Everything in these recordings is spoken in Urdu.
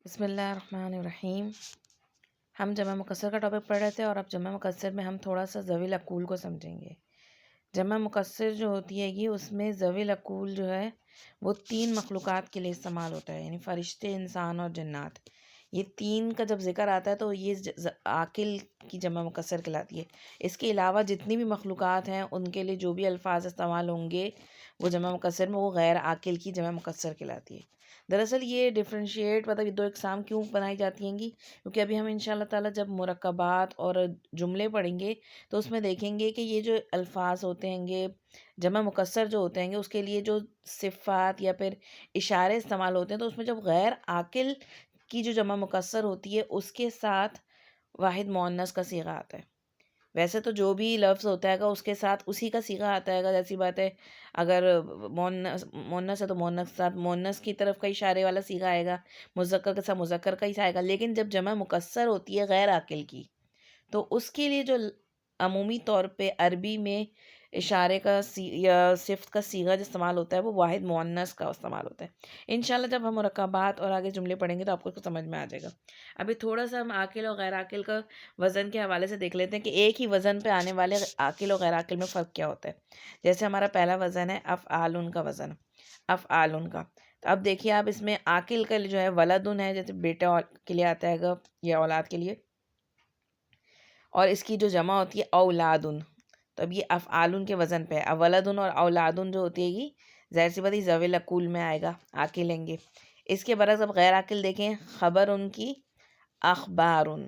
بسم اللہ الرحمن الرحیم. ہم جمع مکسر کا ٹاپک پڑھ رہے تھے اور اب جمع مکسر میں ہم تھوڑا سا ذوی العقول کو سمجھیں گے. جمع مکسر جو ہوتی ہے یہ اس میں ذوی العقول جو ہے وہ 3 مخلوقات کے لیے استعمال ہوتا ہے، یعنی فرشتے، انسان اور جنات. یہ 3 کا جب ذکر آتا ہے تو یہ عاقل کی جمع مکسر کہلاتی ہے. اس کے علاوہ جتنی بھی مخلوقات ہیں ان کے لیے جو بھی الفاظ استعمال ہوں گے وہ جمع مکسر میں وہ غیر عاقل کی جمع مکسر کہلاتی ہے. دراصل یہ ڈفرینشیٹ مطلب یہ 2 اقسام کیوں بنائی جاتی ہیں گی، کیونکہ ابھی ہم انشاءاللہ تعالیٰ جب مرکبات اور جملے پڑھیں گے تو اس میں دیکھیں گے کہ یہ جو الفاظ ہوتے ہیں گے جمع مکسر جو ہوتے ہیں گے اس کے لیے جو صفات یا پھر اشارے استعمال ہوتے ہیں، تو اس میں جب غیر عاقل کی جو جمع مکسر ہوتی ہے اس کے ساتھ واحد مؤنث کا صیغہ آتا ہے. ویسے تو جو بھی لفظ ہوتا ہے گا اس کے ساتھ اسی کا صیغہ آتا ہے گا، جیسی بات ہے اگر مؤنث ہے تو مؤنث کے ساتھ مؤنث کی طرف کا اشارے والا صیغہ آئے گا، مذکر کے ساتھ مذکر کا ہی آئے گا. لیکن جب جمع مکسر ہوتی ہے غیر عاقل کی تو اس کے لیے جو عمومی طور پہ عربی میں اشارے کا یا صفت کا صیغہ جو استعمال ہوتا ہے وہ واحد مؤنث کا استعمال ہوتا ہے. انشاءاللہ جب ہم مرکبات اور آگے جملے پڑھیں گے تو آپ کو سمجھ میں آ جائے گا. ابھی تھوڑا سا ہم عاقل اور غیر عاقل کا وزن کے حوالے سے دیکھ لیتے ہیں کہ ایک ہی وزن پہ آنے والے عاقل اور غیر عاقل میں فرق کیا ہوتا ہے. جیسے ہمارا پہلا وزن ہے افعال کا وزن، افعال کا. تو اب دیکھیے آپ اس میں عاقل کا جو ہے ولدن ہے، جیسے بیٹا کے لیے آتا ہے گا یا اولاد کے لیے، اور اس کی جو جمع ہوتی ہے اولادن. تو اب یہ افعال کے وزن پہ ہے. ولدن اور اولادن جو ہوتی ہے یہ ظاہر سی بات ہے ذوی العقول میں آئے گا، عاقل لیں گے. اس کے برعکس اب غیر عاقل دیکھیں، خبر ان کی اخبارن،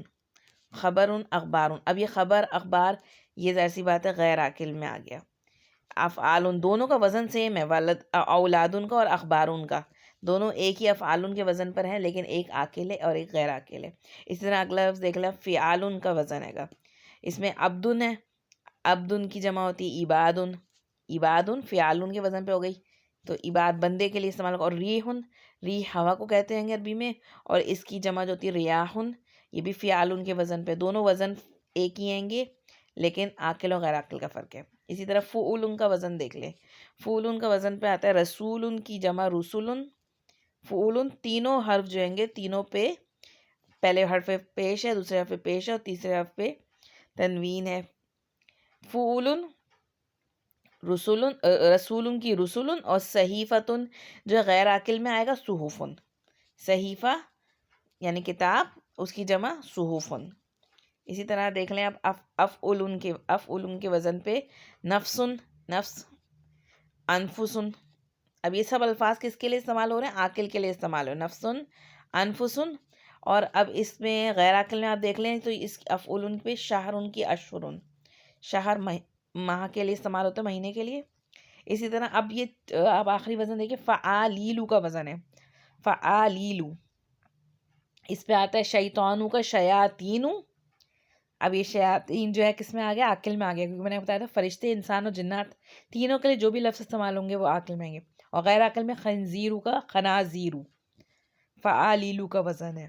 خبر اخبار. اب یہ خبر اخبار یہ ظاہر سی بات ہے غیر عاقل میں آ گیا. افعال دونوں کا وزن سیم ہے، اولادن کا اور اخبارن کا، دونوں ایک ہی افعال کے وزن پر ہیں، لیکن ایک عاقل ہے اور ایک غیر عاقل ہے. اسی طرح اگلا لفظ دیکھ لیں، فعال کا وزن ہے گا. اس میں عبدن ہے، عبدن کی جمع ہوتی ہے عبادن، عبادن فعال کے وزن پہ ہو گئی تو عباد بندے کے لیے استعمال ہوگا. اور ریحن، ریح ہوا کو کہتے ہیں عربی میں، اور اس کی جمع جو ہوتی ہے ریاحن، یہ بھی فعال کے وزن پہ. دونوں وزن ایک ہی ہیں گے لیکن عاقل اور غیر عاقل کا فرق ہے. اسی طرح فعول کا وزن دیکھ لیں، فعول کا وزن پہ آتا ہے رسول کی جمع رسول. فعول تینوں حرف جو ہیں گے تینوں پہ پہلے حرف پیش ہے، دوسرے حرف پیش ہے اور تیسرے حرف پہ تنوین ہے. فعول رسول، رسول کی رسول، اور صحیفتن جو غیر عاقل میں آئے گا صحفن. صحیفہ یعنی کتاب، اس کی جمع صحفن. اسی طرح دیکھ لیں اب افعل کے وزن پہ نفسن، نفس، انفسن. اب یہ سب الفاظ کس کے لیے استعمال ہو رہے ہیں؟ عاقل کے لیے استعمال ہو رہے ہیں، نفسن، انفسن. اور اب اس میں غیر عاقل میں آپ دیکھ لیں تو اس افعل پہ شہر کی اشہرن، شہر ماہ کے لیے استعمال ہوتا ہے، مہینے کے لیے. اسی طرح اب یہ اب آخری وزن دیکھیں، فعالیلو کا وزن ہے، فعالیلو. اس پہ آتا ہے شیطانو کا شیاطینو. اب یہ شیاطین جو ہے کس میں آ گیا؟ عاقل میں آ گیا، کیونکہ میں نے بتایا تھا فرشتے، انسان اور جنات تینوں کے لیے جو بھی لفظ استعمال ہوں گے وہ عاقل میں آئیں گے. اور غیر عاقل میں خنزیرو کا خنازیرو، فعالیلو کا وزن ہے.